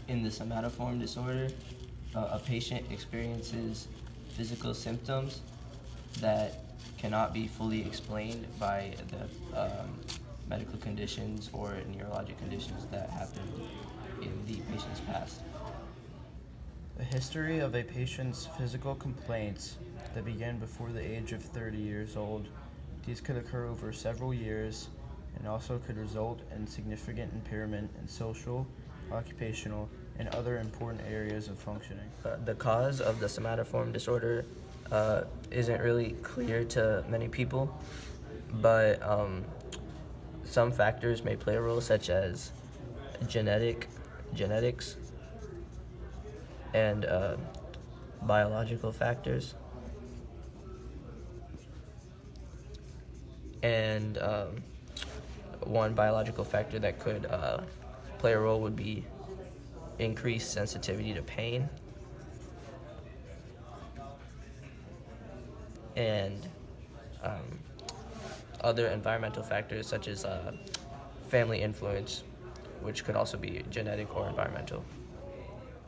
In the somatoform disorder, a patient experiences physical symptoms that cannot be fully explained by the medical conditions or neurologic conditions that happened in the patient's past. A history of a patient's physical complaints that begin before the age of 30 years old. These could occur over several years and also could result in significant impairment in social, occupational, and other important areas of functioning. The cause of the somatoform disorder isn't really clear to many people, but some factors may play a role, such as genetics, and biological factors. And one biological factor that could play a role would be increased sensitivity to pain, and other environmental factors such as family influence, which could also be genetic or environmental.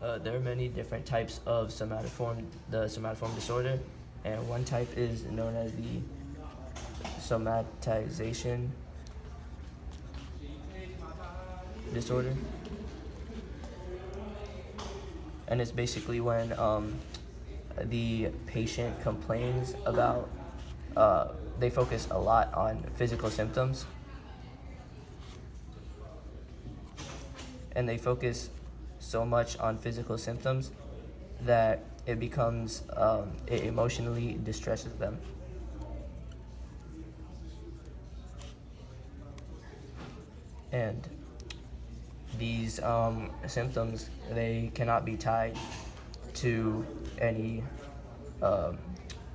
There are many different types of the somatoform disorder, and one type is known as the somatization disorder. And it's basically when the patient complains about, they focus a lot on physical symptoms, and they focus so much on physical symptoms that it becomes, it emotionally distresses them. And these symptoms, they cannot be tied to any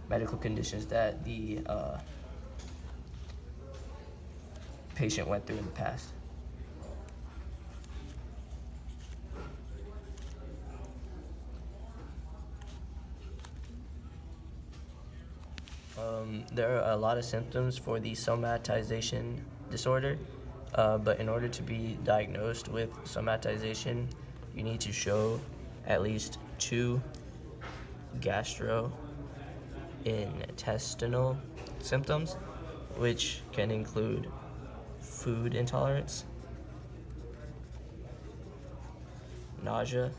medical conditions that the patient went through in the past. There are a lot of symptoms for the somatization disorder, but in order to be diagnosed with somatization, you need to show at least 2 gastrointestinal symptoms, which can include food intolerance, nausea,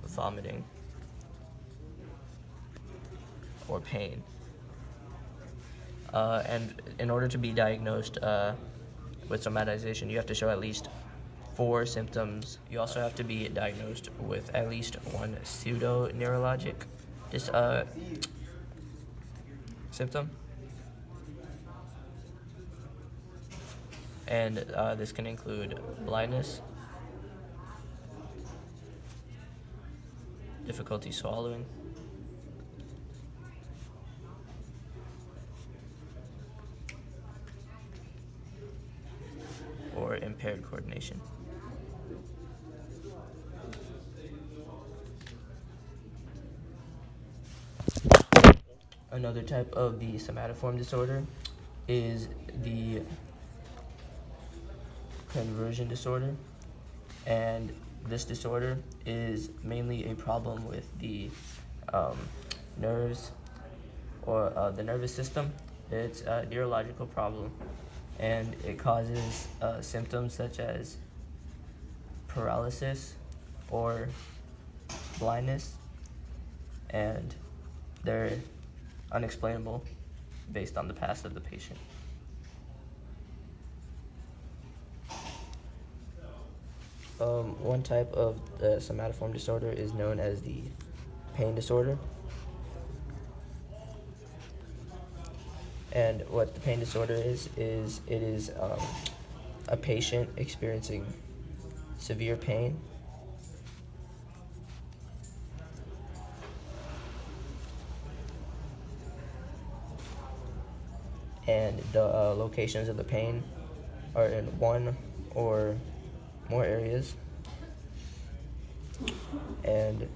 vomiting, or pain. And in order to be diagnosed with somatization, you have to show at least 4 symptoms. You also have to be diagnosed with at least one pseudo-neurologic symptom. And this can include blindness, difficulty swallowing, or impaired coordination. Another type of the somatoform disorder is the conversion disorder, and this disorder is mainly a problem with the nerves or the nervous system. It's a neurological problem, and it causes symptoms such as paralysis or blindness, and they're unexplainable based on the past of the patient. One type of the somatoform disorder is known as the pain disorder. And what the pain disorder is it is a patient experiencing severe pain and the locations of the pain are in one or more areas, and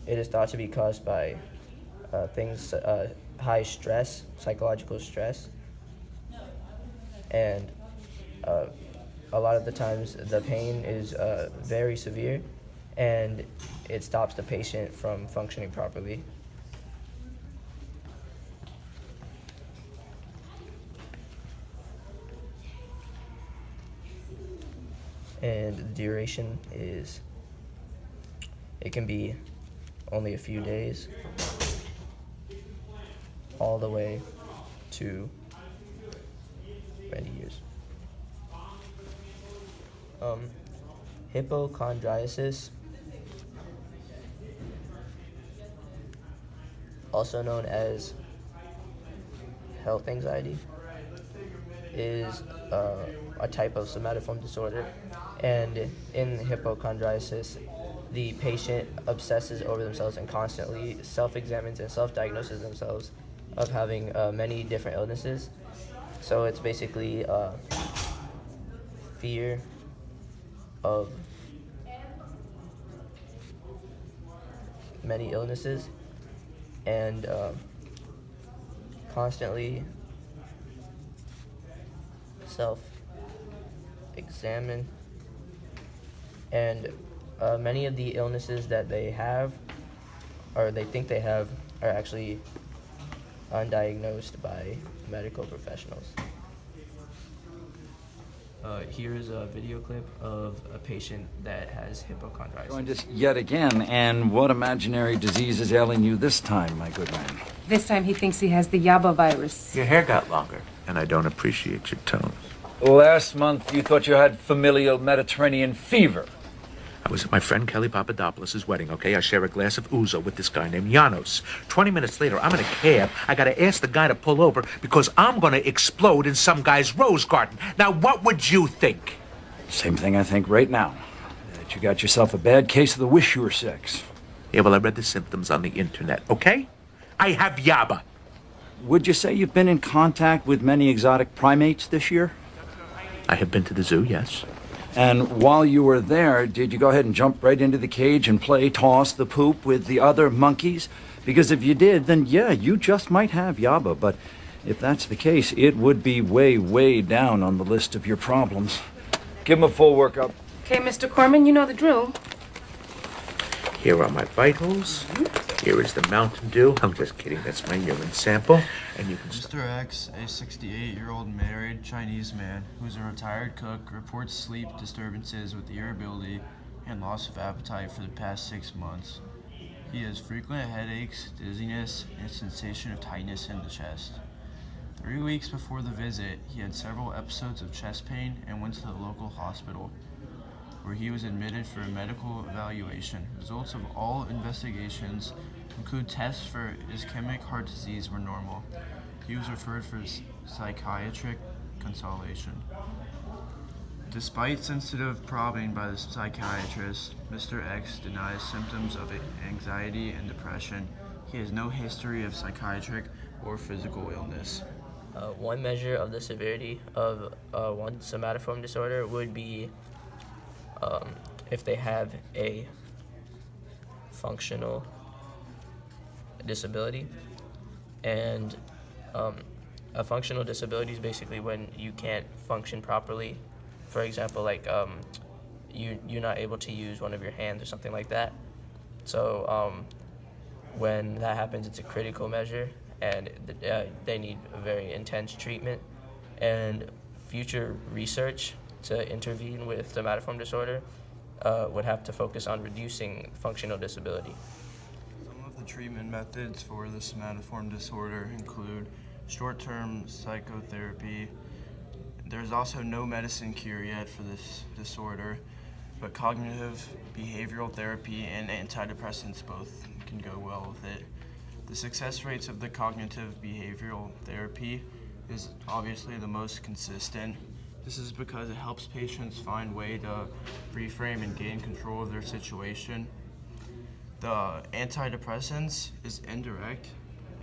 it is thought to be caused by high stress, psychological stress, and a lot of the times the pain is very severe, and it stops the patient from functioning properly. And the duration is, it can be only a few days all the way to many years. Hypochondriasis, also known as health anxiety, is a type of somatoform disorder. And in hypochondriasis, the patient obsesses over themselves and constantly self-examines and self-diagnoses themselves of having many different illnesses. So it's basically fear of many illnesses and constantly self-examine. And many of the illnesses that they have, or they think they have, are actually undiagnosed by medical professionals. Here is a video clip of a patient that has hypochondriasis. Joined us yet again, and what imaginary disease is ailing you this time, my good man? This time he thinks he has the Yaba virus. Your hair got longer, and I don't appreciate your tone. Last month you thought you had familial Mediterranean fever. I was at my friend Kelly Papadopoulos' wedding, okay? I share a glass of ouzo with this guy named Janos. 20 minutes later, I'm in a cab. I gotta ask the guy to pull over because I'm gonna explode in some guy's rose garden. Now, what would you think? Same thing I think right now. That you got yourself a bad case of the wish you were six. Yeah, well, I read the symptoms on the internet, okay? I have Yaba. Would you say you've been in contact with many exotic primates this year? I have been to the zoo, yes. And while you were there, did you go ahead and jump right into the cage and play toss the poop with the other monkeys? Because if you did, then yeah, you just might have Yaba. But if that's the case, it would be way, way down on the list of your problems. Give him a full workup. Okay, Mr. Corman, you know the drill. Here are my vitals. Here is the Mountain Dew. I'm just kidding. That's my urine sample. And you can Mr. X, a 68-year-old married Chinese man who's a retired cook, reports sleep disturbances with irritability and loss of appetite for the past 6 months. He has frequent headaches, dizziness, and sensation of tightness in the chest. 3 weeks before the visit, he had several episodes of chest pain and went to the local hospital, where he was admitted for a medical evaluation. Results of all investigations include tests for ischemic heart disease were normal. He was referred for psychiatric consultation. Despite sensitive probing by the psychiatrist, Mr. X denies symptoms of anxiety and depression. He has no history of psychiatric or physical illness. One measure of the severity of one somatoform disorder would be if they have a functional disability. And a functional disability is basically when you can't function properly. For example, like you're not able to use one of your hands or something like that. So when that happens, it's a critical measure, and they need a very intense treatment. And future research to intervene with somatoform disorder would have to focus on reducing functional disability. Some of the treatment methods for the somatoform disorder include short-term psychotherapy. There's also no medicine cure yet for this disorder, but cognitive behavioral therapy and antidepressants both can go well with it. The success rates of the cognitive behavioral therapy is obviously the most consistent. This is because it helps patients find a way to reframe and gain control of their situation. The antidepressants is indirect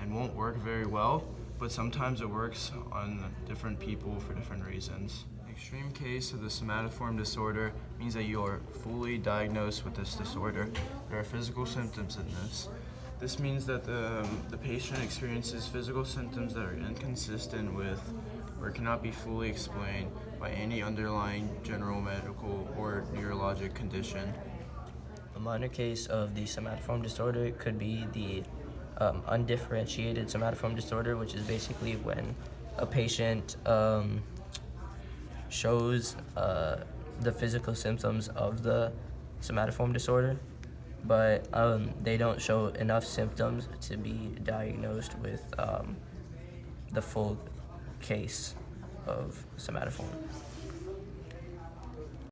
and won't work very well, but sometimes it works on different people for different reasons. Extreme case of the somatoform disorder means that you are fully diagnosed with this disorder. There are physical symptoms in this. This means that the patient experiences physical symptoms that are inconsistent with or cannot be fully explained by any underlying general medical or neurologic condition. A minor case of the somatoform disorder could be the undifferentiated somatoform disorder, which is basically when a patient shows the physical symptoms of the somatoform disorder, but they don't show enough symptoms to be diagnosed with the full case of somatoform.